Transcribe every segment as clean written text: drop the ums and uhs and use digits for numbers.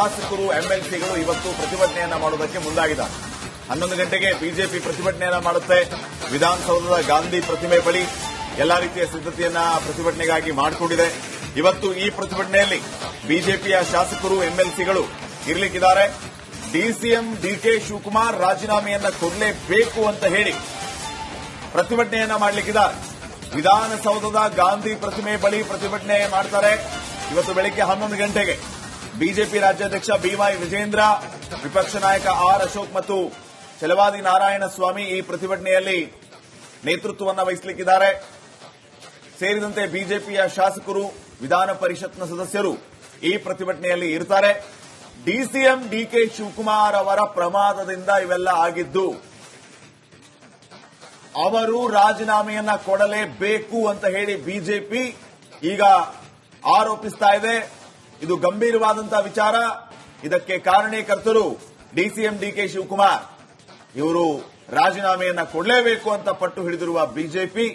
ಶಾಸಕರು ಎಂಎಲ್ಸಿಗಳು ಇವತ್ತು ಪ್ರತಿಭಟನೆಯನ್ನ ಮಾಡುವುದಕ್ಕೆ ಮುಂದಾಗಿದ್ದಾರೆ. 11 ಗಂಟೆಗೆ ಬಿಜೆಪಿ ಪ್ರತಿಭಟನೆಯನ್ನ ಮಾಡುತ್ತೆ. ವಿಧಾನಸೌಧದ ಗಾಂಧಿ ಪ್ರತಿಮೆ ಬಳಿ ಎಲ್ಲಾ ರೀತಿಯ ಸಿದ್ಧತೆಯನ್ನ ಪ್ರತಿಭಟನೆಗಾಗಿ ಮಾಡಿಕೊಂಡಿದೆ. ಇವತ್ತು ಈ ಪ್ರತಿಭಟನೆಯಲ್ಲಿ ಬಿಜೆಪಿಯ ಶಾಸಕರು ಎಂಎಲ್ಸಿಗಳು ಇರಲಿಕ್ಕಿದ್ದಾರೆ. ಡಿಸಿಎಂ ಡಿಕೆ ಶಿವಕುಮಾರ್ ರಾಜೀನಾಮೆಯನ್ನ ಕೊಡಲೇಬೇಕು ಅಂತ ಹೇಳಿ ಪ್ರತಿಭಟನೆಯನ್ನ ಮಾಡಲಿಕ್ಕಿದ್ದಾರೆ. ವಿಧಾನಸೌಧದ ಗಾಂಧಿ ಪ್ರತಿಮೆ ಬಳಿ ಪ್ರತಿಭಟನೆ ಮಾಡ್ತಾರೆ. ಇವತ್ತು ಬೆಳಗ್ಗೆ 11 ಗಂಟೆಗೆ ಬಿಜೆಪಿ ರಾಜ್ಯಾಧ್ಯಕ್ಷ ಬಿವೈ ವಿಜೇಂದ್ರ, ವಿಪಕ್ಷ ನಾಯಕ ಆರ್ ಅಶೋಕ್ ಮತ್ತು ಛಲವಾದಿ ನಾರಾಯಣಸ್ವಾಮಿ ಈ ಪ್ರತಿಭಟನೆಯಲ್ಲಿ ನೇತೃತ್ವವನ್ನು ವಹಿಸಲಿಕ್ಕಿದ್ದಾರೆ. ಸೇರಿದಂತೆ ಬಿಜೆಪಿಯ ಶಾಸಕರು, ವಿಧಾನ ಪರಿಷತ್ನ ಸದಸ್ಯರು ಈ ಪ್ರತಿಭಟನೆಯಲ್ಲಿ ಇರ್ತಾರೆ. ಡಿಸಿಎಂ ಡಿಕೆ ಶಿವಕುಮಾರ್ ಅವರ ಪ್ರಮಾದದಿಂದ ಇವೆಲ್ಲ ಆಗಿದ್ದು, ಅವರು ರಾಜೀನಾಮೆಯನ್ನ ಕೊಡಲೇಬೇಕು ಅಂತ ಹೇಳಿ ಬಿಜೆಪಿ ಈಗ ಆರೋಪಿಸ್ತಾ ಇದೆ. ಇದು ಗಂಭೀರವಾದಂತಹ ವಿಚಾರ. ಇದಕ್ಕೆ ಕಾರಣೀಕರ್ತರು ಡಿಸಿಎಂ ಡಿಕೆ ಶಿವಕುಮಾರ್. ಇವರು ರಾಜೀನಾಮೆಯನ್ನ ಕೊಡಲೇಬೇಕು ಅಂತ ಪಟ್ಟು ಹಿಡಿದಿರುವ ಬಿಜೆಪಿ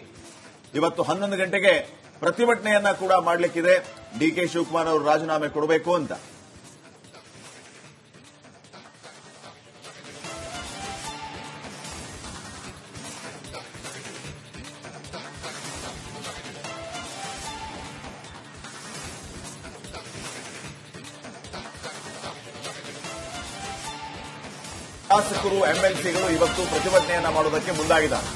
ಇವತ್ತು 11 ಗಂಟೆಗೆ ಪ್ರತಿಭಟನೆಯನ್ನ ಕೂಡ ಮಾಡಲಿಕ್ಕಿದೆ. ಡಿಕೆ ಶಿವಕುಮಾರ್ ಅವರು ರಾಜೀನಾಮೆ ಕೊಡಬೇಕು ಅಂತ. ಶಾಸಕರು ಎಂಎಲ್ಸಿಗಳು ಇವತ್ತು ಪ್ರತಿಭಟನೆಯನ್ನ ಮಾಡುವುದಕ್ಕೆ ಮುಂದಾಗಿದ್ದಾರೆ.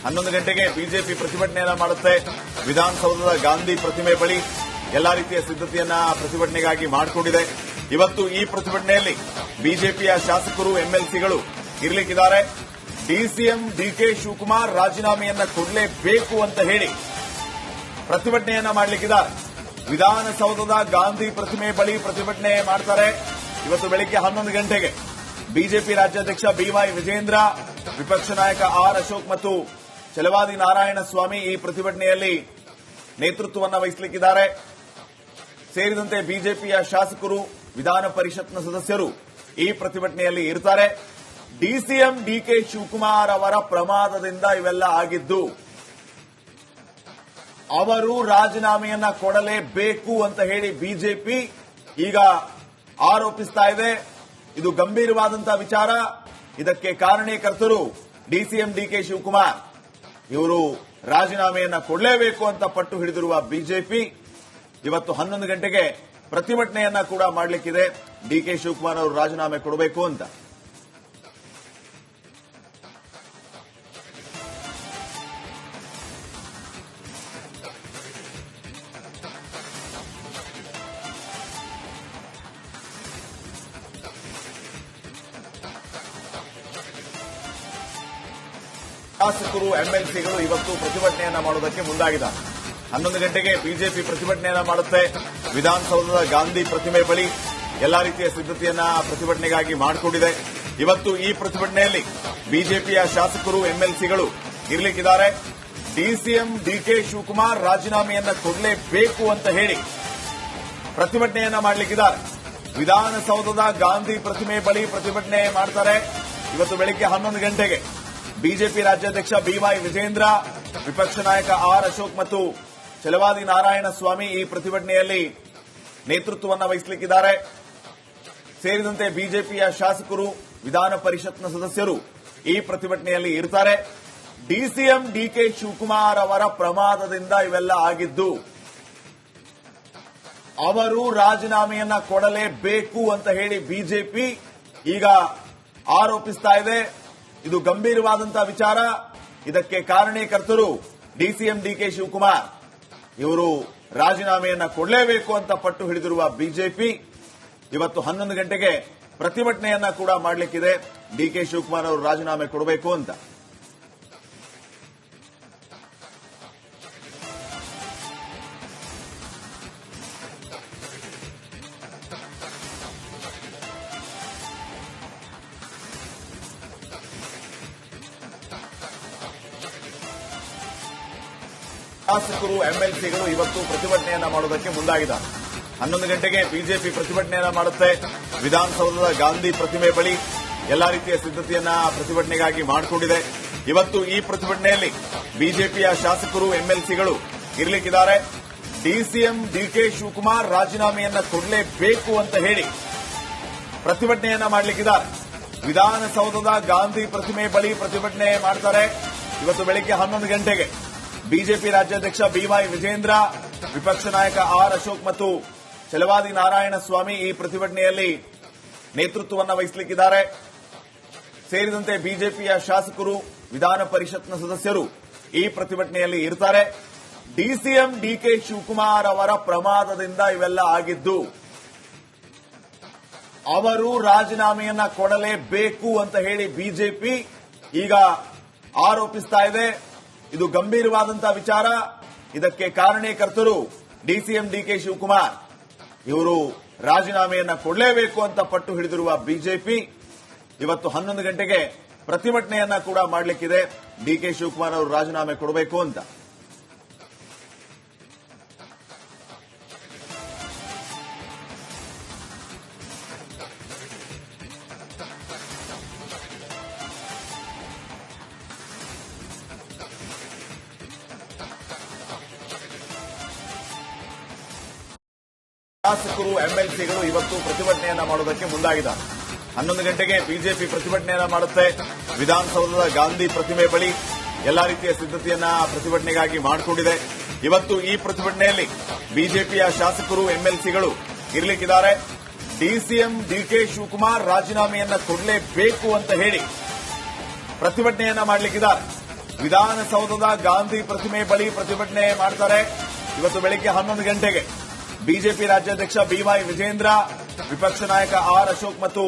11 ಗಂಟೆಗೆ ಬಿಜೆಪಿ ಪ್ರತಿಭಟನೆಯನ್ನ ಮಾಡುತ್ತೆ. ವಿಧಾನಸೌಧದ ಗಾಂಧಿ ಪ್ರತಿಮೆ ಬಳಿ ಎಲ್ಲಾ ರೀತಿಯ ಸಿದ್ಧತೆಯನ್ನ ಪ್ರತಿಭಟನೆಗಾಗಿ ಮಾಡಿಕೊಂಡಿದೆ. ಇವತ್ತು ಈ ಪ್ರತಿಭಟನೆಯಲ್ಲಿ ಬಿಜೆಪಿಯ ಶಾಸಕರು ಎಂಎಲ್ಸಿಗಳು ಇರಲಿಕ್ಕಿದ್ದಾರೆ. ಡಿಸಿಎಂ ಡಿಕೆ ಶಿವಕುಮಾರ್ ರಾಜೀನಾಮೆಯನ್ನ ಕೊಡಲೇಬೇಕು ಅಂತ ಹೇಳಿ ಪ್ರತಿಭಟನೆಯನ್ನ ಮಾಡಲಿಕ್ಕಿದ್ದಾರೆ. ವಿಧಾನಸೌಧದ ಗಾಂಧಿ ಪ್ರತಿಮೆ ಬಳಿ ಪ್ರತಿಭಟನೆ ಮಾಡ್ತಾರೆ. ಇವತ್ತು ಬೆಳಗ್ಗೆ 11 ಗಂಟೆಗೆ ಬಿಜೆಪಿ ರಾಜ್ಯಾಧ್ಯಕ್ಷ ಬಿವೈ ವಿಜೇಂದ್ರ, ವಿಪಕ್ಷ ನಾಯಕ ಆರ್ ಅಶೋಕ್ ಮತ್ತು ಛಲವಾದಿ ನಾರಾಯಣಸ್ವಾಮಿ ಈ ಪ್ರತಿಭಟನೆಯಲ್ಲಿ ನೇತೃತ್ವವನ್ನು ವಹಿಸಲಿಕ್ಕಿದ್ದಾರೆ. ಸೇರಿದಂತೆ ಬಿಜೆಪಿಯ ಶಾಸಕರು, ವಿಧಾನ ಪರಿಷತ್ನ ಸದಸ್ಯರು ಈ ಪ್ರತಿಭಟನೆಯಲ್ಲಿ ಇರ್ತಾರೆ. ಡಿಸಿಎಂ ಡಿಕೆ ಶಿವಕುಮಾರ್ ಅವರ ಪ್ರಮಾದದಿಂದ ಇವೆಲ್ಲ ಆಗಿದ್ದು, ಅವರು ರಾಜೀನಾಮೆಯನ್ನ ಕೊಡಲೇಬೇಕು ಅಂತ ಹೇಳಿ ಬಿಜೆಪಿ ಈಗ ಆರೋಪಿಸ್ತಾ ಇದೆ. ಇದು ಗಂಭೀರವಾದಂತಹ ವಿಚಾರ. ಇದಕ್ಕೆ ಕಾರಣೀಕರ್ತರು ಡಿಸಿಎಂ ಡಿಕೆ ಶಿವಕುಮಾರ್. ಇವರು ರಾಜೀನಾಮೆಯನ್ನ ಕೊಡಲೇಬೇಕು ಅಂತ ಪಟ್ಟು ಹಿಡಿದಿರುವ ಬಿಜೆಪಿ ಇವತ್ತು 11 ಗಂಟೆಗೆ ಪ್ರತಿಭಟನೆಯನ್ನ ಕೂಡ ಮಾಡಲಿಕ್ಕಿದೆ. ಡಿಕೆ ಶಿವಕುಮಾರ್ ಅವರು ರಾಜೀನಾಮೆ ಕೊಡಬೇಕು ಅಂತ. ಶಾಸಕರು ಎಂಎಲ್ಸಿಗಳು ಇವತ್ತು ಪ್ರತಿಭಟನೆಯನ್ನ ಮಾಡುವುದಕ್ಕೆ ಮುಂದಾಗಿದ್ದಾರೆ. 11 ಗಂಟೆಗೆ ಬಿಜೆಪಿ ಪ್ರತಿಭಟನೆಯನ್ನ ಮಾಡುತ್ತೆ. ವಿಧಾನಸೌಧದ ಗಾಂಧಿ ಪ್ರತಿಮೆ ಬಳಿ ಎಲ್ಲಾ ರೀತಿಯ ಸಿದ್ಧತೆಯನ್ನ ಪ್ರತಿಭಟನೆಗಾಗಿ ಮಾಡಿಕೊಂಡಿದೆ. ಇವತ್ತು ಈ ಪ್ರತಿಭಟನೆಯಲ್ಲಿ ಬಿಜೆಪಿಯ ಶಾಸಕರು ಎಂಎಲ್ಸಿಗಳು ಇರಲಿಕ್ಕಿದ್ದಾರೆ. ಡಿಸಿಎಂ ಡಿಕೆ ಶಿವಕುಮಾರ್ ರಾಜೀನಾಮೆಯನ್ನ ಕೊಡಲೇಬೇಕು ಅಂತ ಹೇಳಿ ಪ್ರತಿಭಟನೆಯನ್ನ ಮಾಡಲಿಕ್ಕಿದ್ದಾರೆ. ವಿಧಾನಸೌಧದ ಗಾಂಧಿ ಪ್ರತಿಮೆ ಬಳಿ ಪ್ರತಿಭಟನೆ ಮಾಡ್ತಾರೆ. ಇವತ್ತು ಬೆಳಗ್ಗೆ 11 ಗಂಟೆಗೆ ಬಿಜೆಪಿ ರಾಜ್ಯಾಧ್ಯಕ್ಷ ಬಿವೈ ವಿಜೇಂದ್ರ, ವಿಪಕ್ಷ ನಾಯಕ ಆರ್ ಅಶೋಕ್ ಮತ್ತು ಛಲವಾದಿ ನಾರಾಯಣಸ್ವಾಮಿ ಈ ಪ್ರತಿಭಟನೆಯಲ್ಲಿ ನೇತೃತ್ವವನ್ನು ವಹಿಸಲಿಕ್ಕಿದ್ದಾರೆ. ಸೇರಿದಂತೆ ಬಿಜೆಪಿಯ ಶಾಸಕರು, ವಿಧಾನ ಪರಿಷತ್ನ ಸದಸ್ಯರು ಈ ಪ್ರತಿಭಟನೆಯಲ್ಲಿ ಇರ್ತಾರೆ. ಡಿಸಿಎಂ ಡಿಕೆ ಶಿವಕುಮಾರ್ ಅವರ ಪ್ರಮಾದದಿಂದ ಇವೆಲ್ಲ ಆಗಿದ್ದು, ಅವರು ರಾಜೀನಾಮೆಯನ್ನ ಕೊಡಲೇಬೇಕು ಅಂತ ಹೇಳಿ ಬಿಜೆಪಿ ಈಗ ಆರೋಪಿಸ್ತಾ ಇದೆ. ಇದು ಗಂಭೀರವಾದಂತಹ ವಿಚಾರ. ಇದಕ್ಕೆ ಕಾರಣೀಕರ್ತರು ಡಿಸಿಎಂ ಡಿಕೆ ಶಿವಕುಮಾರ್. ಇವರು ರಾಜೀನಾಮೆಯನ್ನ ಕೊಡಲೇಬೇಕು ಅಂತ ಪಟ್ಟು ಹಿಡಿದಿರುವ ಬಿಜೆಪಿ ಇವತ್ತು 11 ಗಂಟೆಗೆ ಪ್ರತಿಭಟನೆಯನ್ನ ಕೂಡ ಮಾಡಲಿಕ್ಕಿದೆ. ಡಿಕೆ ಶಿವಕುಮಾರ್ ಅವರು ರಾಜೀನಾಮೆ ಕೊಡಬೇಕು ಅಂತ. ಶಾಸಕರು ಎಂಎಲ್ಸಿಗಳು ಇವತ್ತು ಪ್ರತಿಭಟನೆಯನ್ನ ಮಾಡುವುದಕ್ಕೆ ಮುಂದಾಗಿದ್ದಾರೆ. 11 ಗಂಟೆಗೆ ಬಿಜೆಪಿ ಪ್ರತಿಭಟನೆಯನ್ನ ಮಾಡುತ್ತೆ. ವಿಧಾನಸೌಧದ ಗಾಂಧಿ ಪ್ರತಿಮೆ ಬಳಿ ಎಲ್ಲಾ ರೀತಿಯ ಸಿದ್ಧತೆಯನ್ನ ಪ್ರತಿಭಟನೆಗಾಗಿ ಮಾಡಿಕೊಂಡಿದೆ. ಇವತ್ತು ಈ ಪ್ರತಿಭಟನೆಯಲ್ಲಿ ಬಿಜೆಪಿಯ ಶಾಸಕರು, ಎಂಎಲ್ಸಿಗಳು ಇರಲಿಕ್ಕಿದ್ದಾರೆ. ಡಿಸಿಎಂ ಡಿಕೆ ಶಿವಕುಮಾರ್ ರಾಜೀನಾಮೆಯನ್ನ ಕೊಡಲೇಬೇಕು ಅಂತ ಹೇಳಿ ಪ್ರತಿಭಟನೆಯನ್ನ ಮಾಡಲಿಕ್ಕಿದ್ದಾರೆ. ವಿಧಾನಸೌಧದ ಗಾಂಧಿ ಪ್ರತಿಮೆ ಬಳಿ ಪ್ರತಿಭಟನೆ ಮಾಡ್ತಾರೆ. ಇವತ್ತು ಬೆಳಿಗ್ಗೆ 11 ಗಂಟೆಗೆ ಬಿಜೆಪಿ ರಾಜ್ಯಾಧ್ಯಕ್ಷ ಬಿವೈ ವಿಜೇಂದ್ರ, ವಿಪಕ್ಷ ನಾಯಕ ಆರ್ ಅಶೋಕ್ ಮತ್ತು ಛಲವಾದಿ ನಾರಾಯಣ ಸ್ವಾಮಿ ಈ ಪ್ರತಿಭಟನೆಯಲ್ಲಿ ನೇತೃತ್ವವನ್ನು ವಹಿಸಲಿಕ್ಕಿದ್ದಾರೆ. ಸೇರಿದಂತೆ ಬಿಜೆಪಿಯ ಶಾಸಕರು, ವಿಧಾನ ಪರಿಷತ್ನ ಸದಸ್ಯರು ಈ ಪ್ರತಿಭಟನೆಯಲ್ಲಿ ಇರ್ತಾರೆ. ಡಿಸಿಎಂ ಡಿಕೆ ಶಿವಕುಮಾರ್ ಅವರ ಪ್ರಮಾದದಿಂದ ಇವೆಲ್ಲ ಆಗಿದ್ದು, ಅವರು ರಾಜೀನಾಮೆಯನ್ನ ಕೊಡಲೇಬೇಕು ಅಂತ ಹೇಳಿ ಬಿಜೆಪಿ ಈಗ ಆರೋಪಿಸ್ತಾ ಇದೆ. ಇದು ಗಂಭೀರವಾದಂತಹ ವಿಚಾರ. ಇದಕ್ಕೆ ಕಾರಣೀಕರ್ತರು ಡಿಸಿಎಂ ಡಿಕೆ ಶಿವಕುಮಾರ್. ಇವರು ರಾಜೀನಾಮೆಯನ್ನ ಕೊಡಲೇಬೇಕು ಅಂತ ಪಟ್ಟು ಹಿಡಿದಿರುವ ಬಿಜೆಪಿ ಇವತ್ತು 11 ಗಂಟೆಗೆ ಪ್ರತಿಭಟನೆಯನ್ನ ಕೂಡ ಮಾಡಲಿಕ್ಕಿದೆ. ಡಿಕೆ ಶಿವಕುಮಾರ್ ಅವರು ರಾಜೀನಾಮೆ ಕೊಡಬೇಕು ಅಂತ. ಶಾಸಕರು, ಎಂಎಲ್ಸಿಗಳು ಇವತ್ತು ಪ್ರತಿಭಟನೆಯನ್ನ ಮಾಡೋದಕ್ಕೆ ಮುಂದಾಗಿದ್ದಾರೆ. 11 ಗಂಟೆಗೆ ಬಿಜೆಪಿ ಪ್ರತಿಭಟನೆಯನ್ನ ಮಾಡುತ್ತೆ. ವಿಧಾನಸೌಧದ ಗಾಂಧಿ ಪ್ರತಿಮೆ ಬಳಿ ಎಲ್ಲಾ ರೀತಿಯ ಸಿದ್ದತೆಯನ್ನ ಪ್ರತಿಭಟನೆಗಾಗಿ ಮಾಡಿಕೊಂಡಿದೆ. ಇವತ್ತು ಈ ಪ್ರತಿಭಟನೆಯಲ್ಲಿ ಬಿಜೆಪಿಯ ಶಾಸಕರು, ಎಂಎಲ್ಸಿಗಳು ಇರಲಿಕ್ಕಿದ್ದಾರೆ. ಡಿಸಿಎಂ ಡಿಕೆ ಶಿವಕುಮಾರ್ ರಾಜೀನಾಮೆಯನ್ನ ಕೊಡಲೇಬೇಕು ಅಂತ ಹೇಳಿ ಪ್ರತಿಭಟನೆಯನ್ನ ಮಾಡಲಿಕ್ಕಿದ್ದಾರೆ. ವಿಧಾನಸೌಧದ ಗಾಂಧಿ ಪ್ರತಿಮೆ ಬಳಿ ಪ್ರತಿಭಟನೆ ಮಾಡ್ತಾರೆ. ಇವತ್ತು ಬೆಳಿಗ್ಗೆ 11 ಗಂಟೆಗೆ ಬಿಜೆಪಿ ರಾಜ್ಯಾಧ್ಯಕ್ಷ ಬಿವೈ ವಿಜೇಂದ್ರ, ವಿಪಕ್ಷ ನಾಯಕ ಆರ್ ಅಶೋಕ್ ಮತ್ತು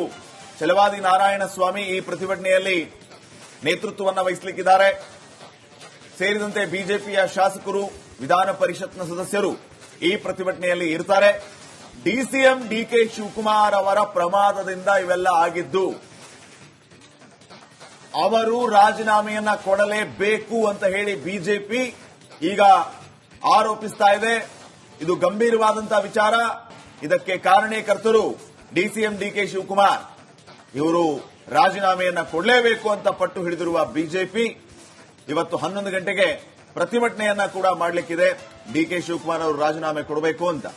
ಛಲವಾದಿ ನಾರಾಯಣ ಸ್ವಾಮಿ ಈ ಪ್ರತಿಭಟನೆಯಲ್ಲಿ ನೇತೃತ್ವವನ್ನು ವಹಿಸಲಿಕ್ಕಿದ್ದಾರೆ. ಸೇರಿದಂತೆ ಬಿಜೆಪಿಯ ಶಾಸಕರು, ವಿಧಾನ ಪರಿಷತ್ನ ಸದಸ್ಯರು ಈ ಪ್ರತಿಭಟನೆಯಲ್ಲಿ ಇರ್ತಾರೆ. ಡಿಸಿಎಂ ಡಿಕೆ ಶಿವಕುಮಾರ್ ಅವರ ಪ್ರಮಾದದಿಂದ ಇವೆಲ್ಲ ಆಗಿದ್ದು, ಅವರು ರಾಜೀನಾಮೆಯನ್ನ ಕೊಡಲೇಬೇಕು ಅಂತ ಹೇಳಿ ಬಿಜೆಪಿ ಈಗ ಆರೋಪಿಸ್ತಾ ಇದೆ. ಇದು ಗಂಭೀರವಾದಂತಹ ವಿಚಾರ. ಇದಕ್ಕೆ ಕಾರಣೀಕರ್ತರು ಡಿಸಿಎಂ ಡಿಕೆ ಶಿವಕುಮಾರ್. ಇವರು ರಾಜೀನಾಮೆಯನ್ನ ಕೊಡಲೇಬೇಕು ಅಂತ ಪಟ್ಟು ಹಿಡಿದಿರುವ ಬಿಜೆಪಿ ಇವತ್ತು 11 ಗಂಟೆಗೆ ಪ್ರತಿಭಟನೆಯನ್ನ ಕೂಡ ಮಾಡಲಿಕ್ಕಿದೆ. ಡಿಕೆ ಶಿವಕುಮಾರ್ ಅವರು ರಾಜೀನಾಮೆ ಕೊಡಬೇಕು ಅಂತ.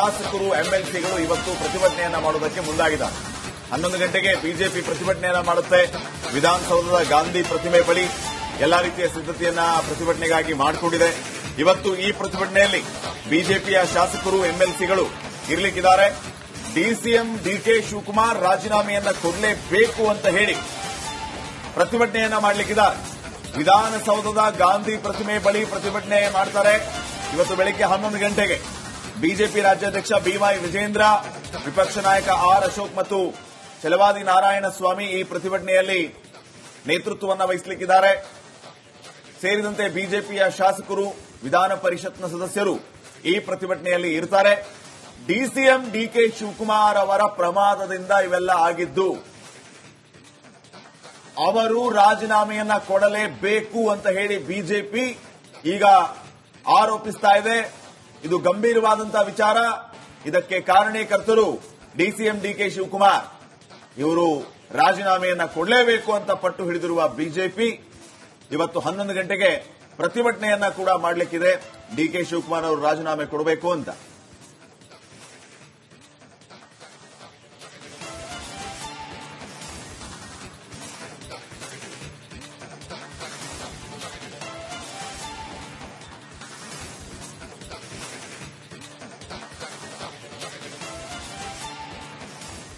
ಶಾಸಕರು, ಎಂಎಲ್ಸಿಗಳು ಇವತ್ತು ಪ್ರತಿಭಟನೆಯನ್ನ ಮಾಡೋದಕ್ಕೆ ಮುಂದಾಗಿದ್ದಾರೆ. 11 ಗಂಟೆಗೆ ಬಿಜೆಪಿ ಪ್ರತಿಭಟನೆಯನ್ನ ಮಾಡುತ್ತೆ. ವಿಧಾನಸೌಧದ ಗಾಂಧಿ ಪ್ರತಿಮೆ ಬಳಿ ಎಲ್ಲಾ ರೀತಿಯ ಸಿದ್ದತೆಯನ್ನ ಪ್ರತಿಭಟನೆಗಾಗಿ ಮಾಡಿಕೊಂಡಿದೆ. ಇವತ್ತು ಈ ಪ್ರತಿಭಟನೆಯಲ್ಲಿ ಬಿಜೆಪಿಯ ಶಾಸಕರು, ಎಂಎಲ್ಸಿಗಳು ಇರಲಿಕ್ಕಿದ್ದಾರೆ. ಡಿಸಿಎಂ ಡಿಕೆ ಶಿವಕುಮಾರ್ ರಾಜೀನಾಮೆಯನ್ನ ಕೊಡಲೇಬೇಕು ಅಂತ ಹೇಳಿ ಪ್ರತಿಭಟನೆಯನ್ನ ಮಾಡಲಿಕ್ಕಿದ್ದಾರೆ. ವಿಧಾನಸೌಧದ ಗಾಂಧಿ ಪ್ರತಿಮೆ ಬಳಿ ಪ್ರತಿಭಟನೆ ಮಾಡ್ತಾರೆ. ಇವತ್ತು ಬೆಳಿಗ್ಗೆ 11 ಗಂಟೆಗೆ ಬಿಜೆಪಿ ರಾಜ್ಯಾಧ್ಯಕ್ಷ ಬಿವೈ ವಿಜೇಂದ್ರ, ವಿಪಕ್ಷ ನಾಯಕ ಆರ್ ಅಶೋಕ್ ಮತ್ತು ಛಲವಾದಿ ನಾರಾಯಣ ಸ್ವಾಮಿ ಈ ಪ್ರತಿಭಟನೆಯಲ್ಲಿ ನೇತೃತ್ವವನ್ನು ವಹಿಸಲಿಕ್ಕಿದ್ದಾರೆ. ಸೇರಿದಂತೆ ಬಿಜೆಪಿಯ ಶಾಸಕರು, ವಿಧಾನ ಪರಿಷತ್ನ ಸದಸ್ಯರು ಈ ಪ್ರತಿಭಟನೆಯಲ್ಲಿ ಇರ್ತಾರೆ. ಡಿಸಿಎಂ ಡಿಕೆ ಶಿವಕುಮಾರ್ ಅವರ ಪ್ರಮಾದದಿಂದ ಇವೆಲ್ಲ ಆಗಿದ್ದು, ಅವರು ರಾಜೀನಾಮೆಯನ್ನ ಕೊಡಲೇಬೇಕು ಅಂತ ಹೇಳಿ ಬಿಜೆಪಿ ಈಗ ಆರೋಪಿಸ್ತಾ ಇದೆ. ಇದು ಗಂಭೀರವಾದಂತಹ ವಿಚಾರ. ಇದಕ್ಕೆ ಕಾರಣೀಕರ್ತರು ಡಿಸಿಎಂ ಡಿಕೆ ಶಿವಕುಮಾರ್. ಇವರು ರಾಜೀನಾಮೆಯನ್ನ ಕೊಡಲೇಬೇಕು ಅಂತ ಪಟ್ಟು ಹಿಡಿದಿರುವ ಬಿಜೆಪಿ ಇವತ್ತು 11 ಗಂಟೆಗೆ ಪ್ರತಿಭಟನೆಯನ್ನ ಕೂಡ ಮಾಡಲಿಕ್ಕಿದೆ. ಡಿಕೆ ಶಿವಕುಮಾರ್ ಅವರು ರಾಜೀನಾಮೆ ಕೊಡಬೇಕು ಅಂತ.